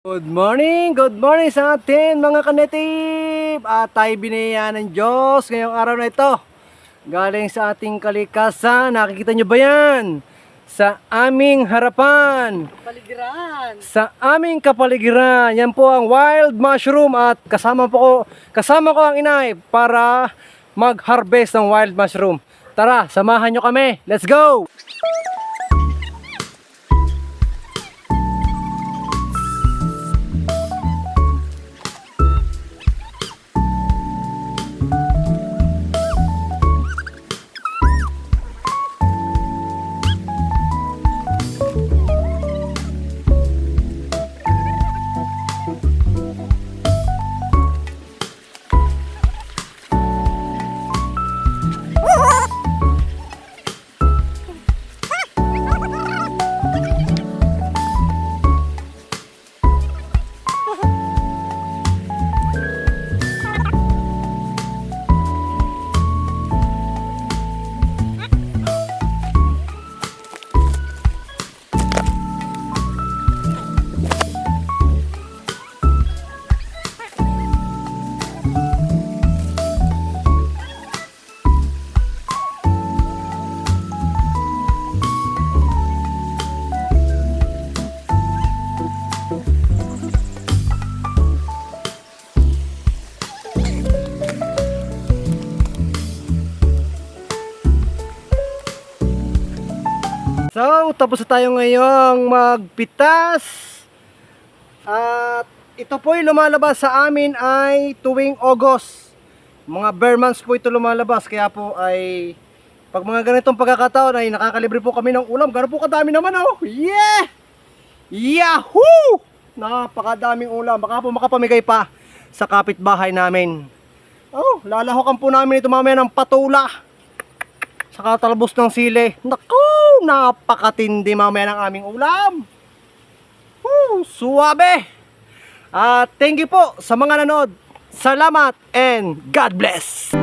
Good morning sa atin mga ka-native. At tayo binayaan ng Diyos ngayong araw na ito. Galing sa ating kalikasan. Nakikita nyo ba yan? Sa aming harapan. Kapaligiran. Sa aming kapaligiran. Yan po ang wild mushroom. At kasama ko ang inay para mag-harvest ng wild mushroom. Tara, samahan nyo kami. Let's go! So, tapos na tayo ngayong magpitas. At ito po yung lumalabas sa amin ay tuwing August. Mga bare months po ito lumalabas. Kaya po ay pag mga ganitong pagkakataon ay nakakalibre po kami ng ulam. Gano'n po kadami naman oh. Yeah! Yahoo! Napakadaming ulam. Baka po makapamigay pa sa kapitbahay namin. Oh, lalahokan po namin ito mamaya ng patula. Saka talbos ng sili. Naku! Napakatindi mamaya ng aming ulam. Suwabe! Thank you po sa mga nanood. Salamat and God bless!